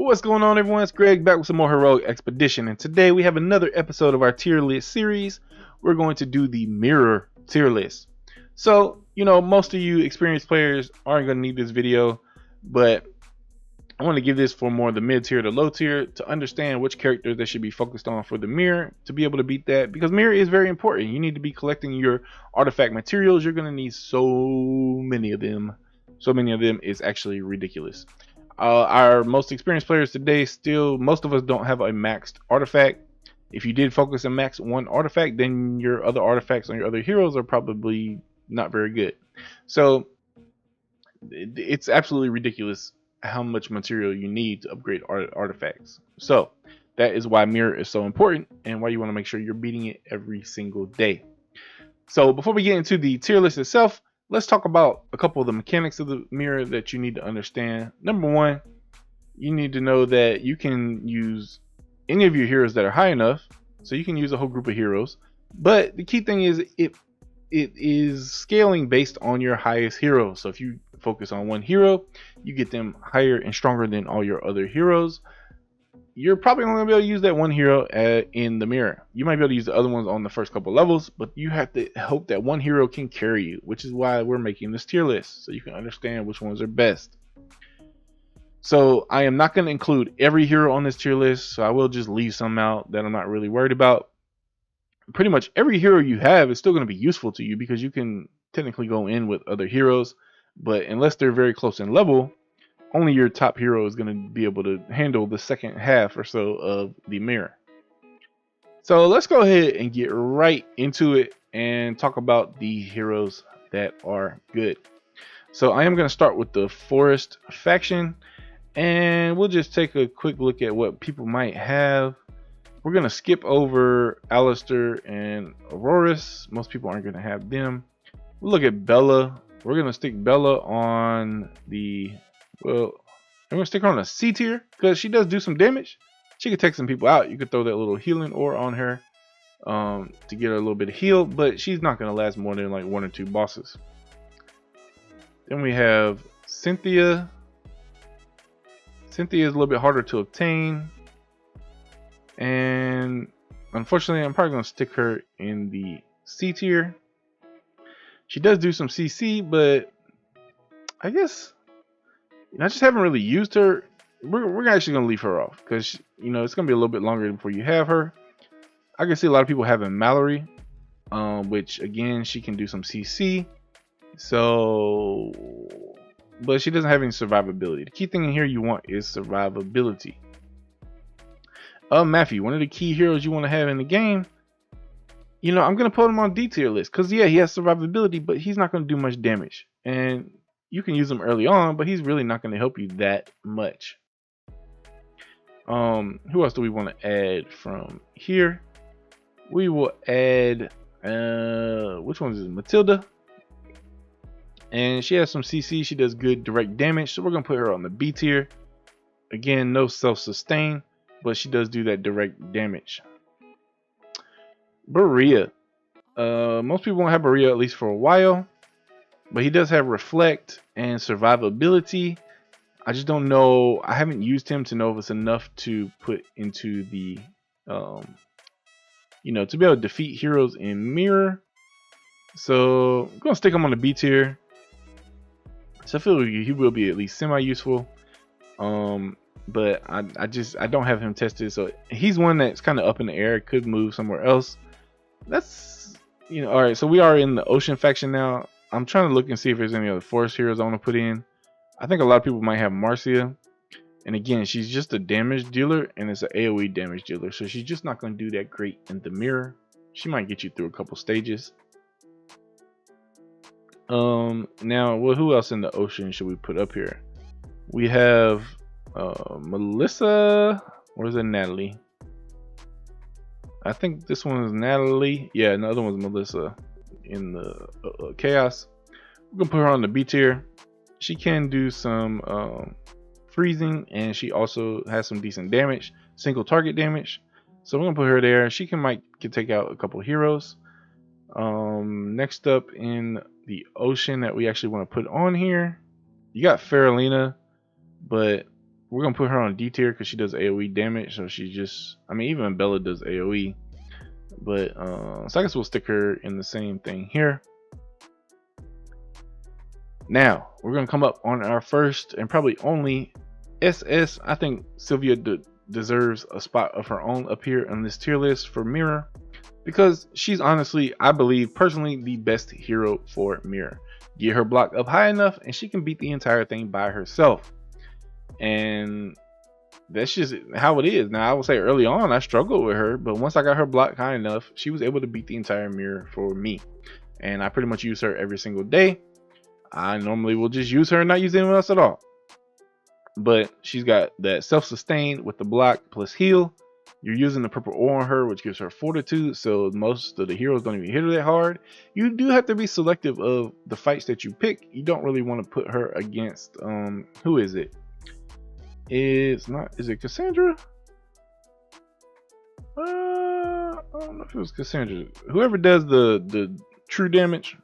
What's going on, everyone? It's Greg back with some more Heroic Expedition, and today we have another episode of our tier list series. We're going to do the mirror tier list. So, most of you experienced players aren't going to need this video, but I want to give this for more of the mid tier to low tier to understand which characters they should be focused on for the mirror to be able to beat that, because mirror is very important. You need to be collecting your artifact materials. You're going to need so many of them. So many of them is actually ridiculous. Our most experienced players today, still most of us don't have a maxed artifact. If you did focus and max one artifact, then your other artifacts on your other heroes are probably not very good. So it's absolutely ridiculous how much material you need to upgrade artifacts. So that is why mirror is so important and why you want to make sure you're beating it every single day. So before we get into the tier list itself, let's talk about a couple of the mechanics of the mirror that you need to understand. Number one, you need to know that you can use any of your heroes that are high enough. So you can use a whole group of heroes. But the key thing is it is scaling based on your highest hero. So if you focus on one hero, you get them higher and stronger than all your other heroes. You're probably only going to be able to use that one hero in the mirror. You might be able to use the other ones on the first couple levels, but you have to hope that one hero can carry you, which is why we're making this tier list, so you can understand which ones are best. So I am not going to include every hero on this tier list, so I will just leave some out that I'm not really worried about. Pretty much every hero you have is still going to be useful to you, because you can technically go in with other heroes, but unless they're very close in level, only your top hero is going to be able to handle the second half or so of the mirror. So let's go ahead and get right into it and talk about the heroes that are good. So I am going to start with the Forest faction, and we'll just take a quick look at what people might have. We're going to skip over Alistair and Aurorus. Most people aren't going to have them. We'll look at Bella. We're going to stick Bella on the... Well, I'm going to stick her on a C tier because she does do some damage. She could take some people out. You could throw that little healing ore on her to get her a little bit of heal, but she's not going to last more than like one or two bosses. Then we have Cynthia. Cynthia is a little bit harder to obtain. And unfortunately, I'm probably going to stick her in the C tier. She does do some CC, but I guess... I just haven't really used her. We're actually going to leave her off because, it's going to be a little bit longer before you have her. I can see a lot of people having Mallory, which, again, she can do some CC. So, but she doesn't have any survivability. The key thing in here you want is survivability. Matthew, one of the key heroes you want to have in the game, I'm going to put him on D tier list because, yeah, he has survivability, but he's not going to do much damage. And you can use him early on, but he's really not going to help you that much. Who else do we want to add from here? We will add, which one is it? Matilda. And she has some CC. She does good direct damage, so we're going to put her on the B tier. Again, no self-sustain, but she does do that direct damage. Berea. Most people won't have Berea at least for a while. But he does have Reflect and Survivability. I just don't know. I haven't used him to know if it's enough to put into the, to be able to defeat heroes in Mirror. So I'm going to stick him on the B tier. So I feel he will be at least semi-useful. But I don't have him tested. So he's one that's kind of up in the air. Could move somewhere else. That's, all right. So we are in the Ocean faction now. I'm trying to look and see if there's any other forest heroes I want to put in. I think a lot of people might have Marcia. And again, she's just a damage dealer and it's an AoE damage dealer. So she's just not going to do that great in the mirror. She might get you through a couple stages. Now, who else in the ocean should we put up here? We have Melissa. Or is it Natalie? I think this one is Natalie. Yeah, another one's Melissa. In the chaos, we're gonna put her on the B tier. She can do some freezing, and she also has some decent damage, single target damage. So we're gonna put her there. She can take out a couple of heroes. Next up in the ocean that we actually want to put on here, you got Faralina, but we're gonna put her on D tier because she does AoE damage. So she just, I mean, even Bella does AoE. But so I guess we'll stick her in the same thing here. Now we're gonna come up on our first and probably only SS. I think Sylvia deserves a spot of her own up here on this tier list for Mirror, because she's honestly, I believe personally, the best hero for Mirror. Get her block up high enough and she can beat the entire thing by herself. And that's just how it is. Now I will say early on I struggled with her, but once I got her block high enough, she was able to beat the entire Mirror for me. And I pretty much use her every single day. I normally will just use her and not use anyone else at all. But she's got that self-sustain with the block plus heal. You're using the purple ore on her, which gives her fortitude, so most of the heroes don't even hit her that hard. You do have to be selective of the fights that you pick. You don't really want to put her against who is it? Is it Cassandra? I don't know if it was Cassandra. Whoever does the true damage.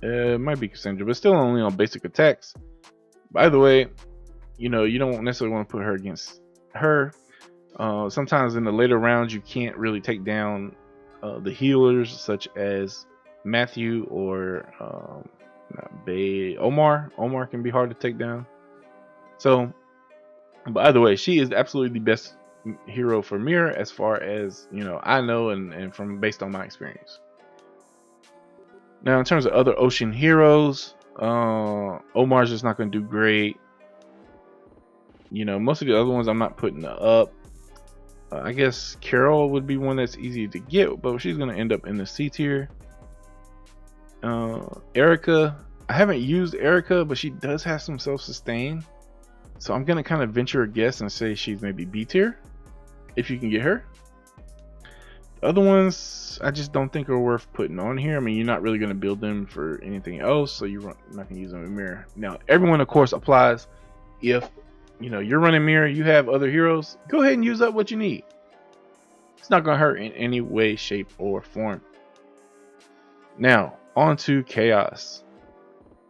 It might be Cassandra, but still only on basic attacks. By the way, you know, you don't necessarily want to put her against her. Sometimes in the later rounds, you can't really take down the healers such as Matthew or Omar. Omar can be hard to take down. So, but either way, she is absolutely the best hero for Mirror as far as, you know, I know and from based on my experience. Now, in terms of other ocean heroes, Omar's just not going to do great. You know, most of the other ones I'm not putting up. I guess Carol would be one that's easy to get, but she's going to end up in the C tier. Erica, I haven't used Erica, but she does have some self-sustain. So I'm going to kind of venture a guess and say she's maybe B tier, if you can get her. The other ones, I just don't think are worth putting on here. I mean, you're not really going to build them for anything else, so you're not going to use them in Mirror. Now, everyone, of course, applies. If, you know, you're running Mirror, you have other heroes, go ahead and use up what you need. It's not going to hurt in any way, shape, or form. Now, on to Chaos.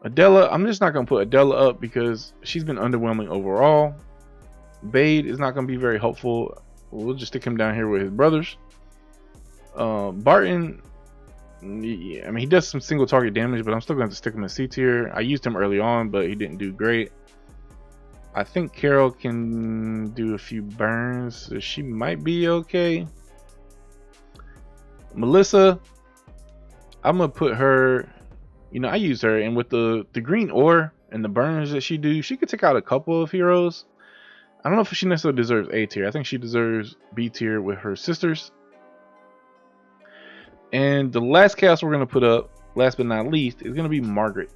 Adela, I'm just not going to put Adela up because she's been underwhelming overall. Bade is not going to be very helpful. We'll just stick him down here with his brothers. Barton, yeah, I mean, he does some single target damage, but I'm still going to stick him in C tier. I used him early on, but he didn't do great. I think Carol can do a few burns, so she might be okay. Melissa, I'm going to put her, you know, I use her, and with the green ore and the burns that she do, she could take out a couple of heroes. I don't know if she necessarily deserves A tier. I think she deserves B tier with her sisters. And the last chaos we're going to put up, last but not least, is going to be Margaret.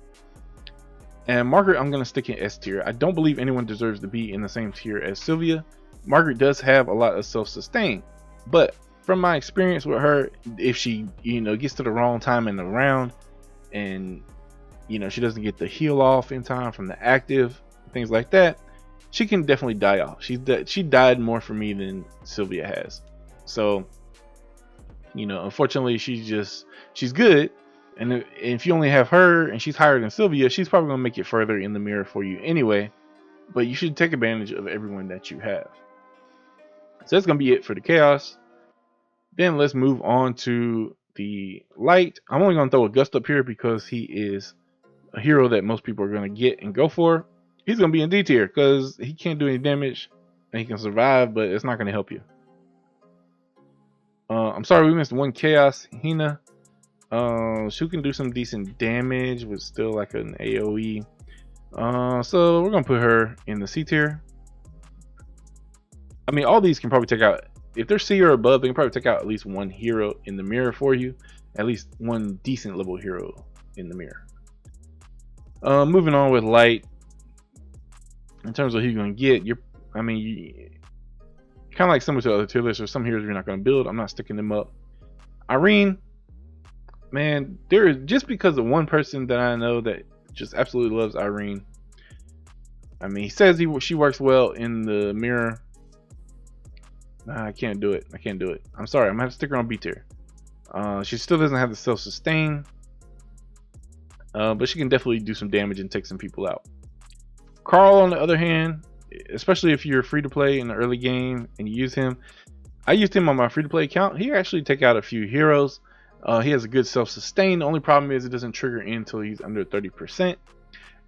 And Margaret, I'm going to stick in S tier. I don't believe anyone deserves to be in the same tier as Sylvia. Margaret does have a lot of self-sustain, but from my experience with her, if she, you know, gets to the wrong time in the round and, you know, she doesn't get the heal off in time from the active, things like that, she can definitely die off. She died more for me than Sylvia has. So, you know, unfortunately, she's good. And if you only have her and she's higher than Sylvia, she's probably going to make it further in the Mirror for you anyway. But you should take advantage of everyone that you have. So that's going to be it for the Chaos. Then let's move on to the Light. I'm only going to throw a Gust up here because he is a hero that most people are going to get and go for. He's going to be in D tier because he can't do any damage and he can survive, but it's not going to help you. I'm sorry we missed one Chaos. Hina. She can do some decent damage with still like an AoE. So we're going to put her in the C tier. I mean, all these can probably take out, if they're C or above, they can probably take out at least one hero in the Mirror for you. At least one decent level hero in the Mirror. Moving on with Light. In terms of who you're going to get, kind of like similar to other tier lists, or some heroes you're not going to build. I'm not sticking them up. Irene, man, there is just because of one person that I know that just absolutely loves Irene. I mean, he says she works well in the Mirror. Nah, I can't do it. I'm sorry. I'm gonna have to stick her on B tier. She still doesn't have the self-sustain, but she can definitely do some damage and take some people out. Carl, on the other hand, especially if you're free to play in the early game and you use him. I used him on my free to play account. He actually take out a few heroes. He has a good self-sustain. The only problem is it doesn't trigger in until he's under 30%.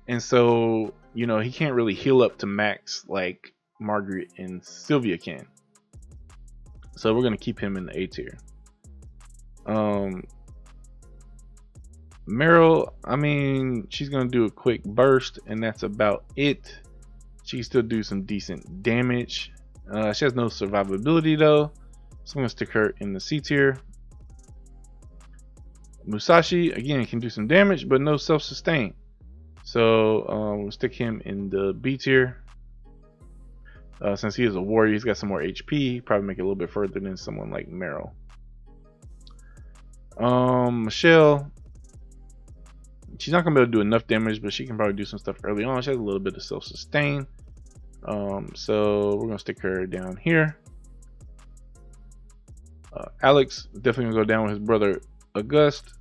And so, you know, he can't really heal up to max like Margaret and Sylvia can. So we're going to keep him in the A tier. Meryl, I mean, she's going to do a quick burst and that's about it. She can still do some decent damage. She has no survivability though, so I'm going to stick her in the C tier. Musashi, again, can do some damage, but no self-sustain. So we'll stick him in the B tier. Since he is a warrior, he's got some more HP. Probably make it a little bit further than someone like Meryl. Michelle, she's not going to be able to do enough damage, but she can probably do some stuff early on. She has a little bit of self-sustain. So we're going to stick her down here. Alex, definitely going to go down with his brother August.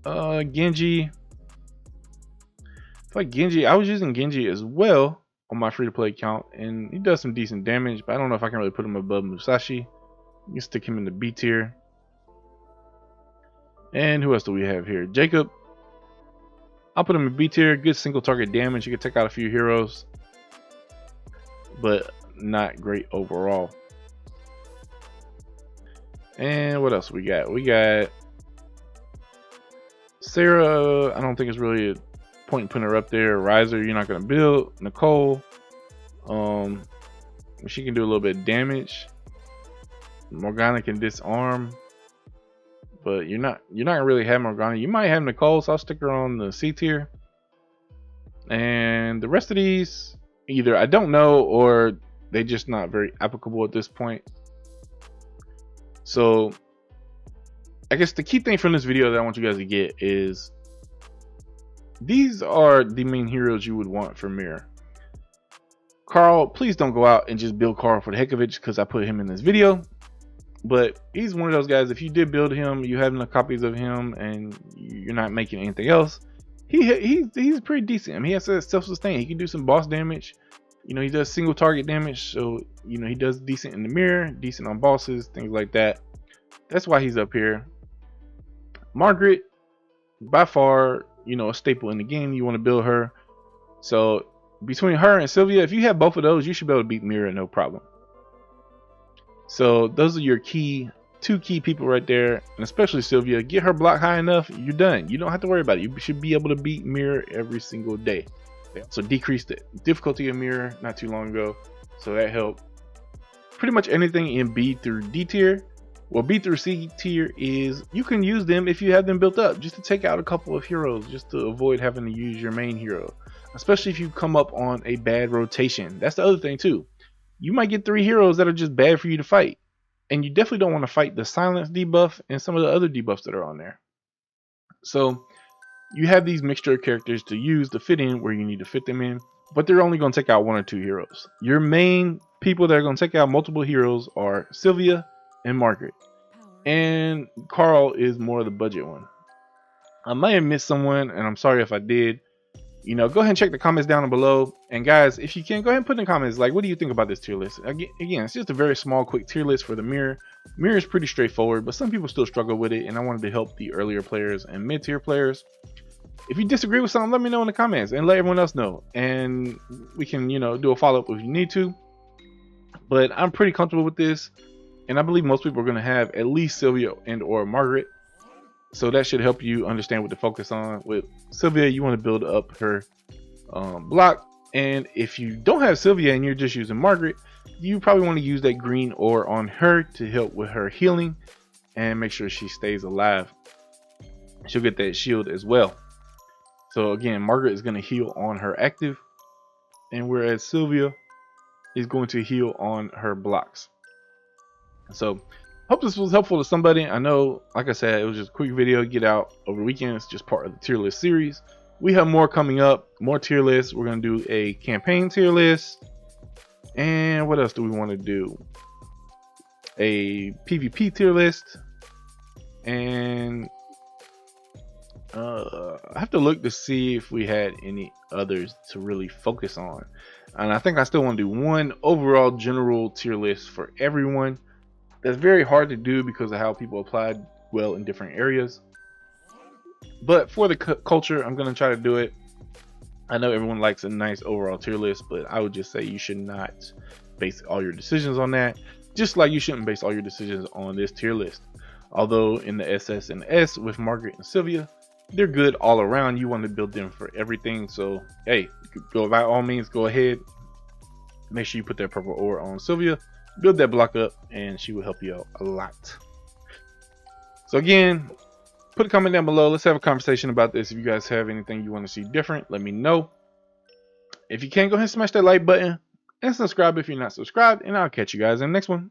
Genji, I feel like Genji, I was using Genji as well on my free to play account and he does some decent damage, but I don't know if I can really put him above Musashi. You can stick him in the B tier. And who else do we have here? Jacob, I'll put him in B tier. Good single target damage. You can take out a few heroes, but not great overall. And what else we got? We got Sarah. I don't think it's really a point in putting her up there. Riser, you're not going to build. Nicole, she can do a little bit of damage. Morgana can disarm, but you're not gonna really have Morgana. You might have Nicole, so I'll stick her on the C tier. And the rest of these, either I don't know or they just not very applicable at this point. So I guess the key thing from this video that I want you guys to get is these are the main heroes you would want for Mirror. Carl, please don't go out and just build Carl for the heck of it just because I put him in this video. But he's one of those guys, if you did build him, you have enough copies of him and you're not making anything else, he's pretty decent. I mean, he has self-sustain. He can do some boss damage. You know, he does single target damage, so you know he does decent in the mirror, decent on bosses, things like that. That's why he's up here. Margaret, by far, you know, a staple in the game. You want to build her. So between her and Sylvia, if you have both of those, you should be able to beat Mirror no problem. So those are your two key people right there, and especially Sylvia. Get her block high enough, you're done. You don't have to worry about it. You should be able to beat Mirror every single day. So decreased the difficulty of Mirror not too long ago, so that helped. Pretty much anything in B through D tier. Well, B through C tier is you can use them if you have them built up, just to take out a couple of heroes, just to avoid having to use your main hero, especially if you come up on a bad rotation. That's the other thing too. You might get 3 heroes that are just bad for you to fight, and you definitely don't want to fight the silence debuff and some of the other debuffs that are on there. So you have these mixture of characters to use to fit in where you need to fit them in, but they're only going to take out 1 or 2 heroes. Your main people that are going to take out multiple heroes are Sylvia and Margaret, and Carl is more of the budget one. I might have missed someone, and I'm sorry if I did. You know, go ahead and check the comments down below. And guys, if you can, go ahead and put in the comments, like, what do you think about this tier list? Again, it's just a very small, quick tier list for the Mirror. Mirror is pretty straightforward, but some people still struggle with it, and I wanted to help the earlier players and mid-tier players. If you disagree with something, let me know in the comments and let everyone else know. And we can, you know, do a follow-up if you need to. But I'm pretty comfortable with this, and I believe most people are going to have at least Sylvia and or Margaret. So that should help you understand what to focus on. With Sylvia, you want to build up her block. And if you don't have Sylvia and you're just using Margaret, you probably want to use that green ore on her to help with her healing and make sure she stays alive. She'll get that shield as well. So again, Margaret is going to heal on her active, and whereas Sylvia is going to heal on her blocks. So hope this was helpful to somebody. I know, like I said, it was just a quick video, get out over the weekend. It's just part of the tier list series. We have more coming up, more tier lists. We're going to do a campaign tier list. And what else do we want to do? A PvP tier list. And I have to look to see if we had any others to really focus on. And I think I still want to do one overall general tier list for everyone. That's very hard to do because of how people applied well in different areas. But for the culture, I'm going to try to do it. I know everyone likes a nice overall tier list, but I would just say you should not base all your decisions on that. Just like you shouldn't base all your decisions on this tier list. Although in the SS and S with Margaret and Sylvia, they're good all around. You want to build them for everything. So hey, go by all means, go ahead. Make sure you put that purple ore on Sylvia. Build that block up, and she will help you out a lot. So again, put a comment down below. Let's have a conversation about this. If you guys have anything you want to see different, let me know. If you can, go ahead and smash that like button and subscribe if you're not subscribed, and I'll catch you guys in the next one.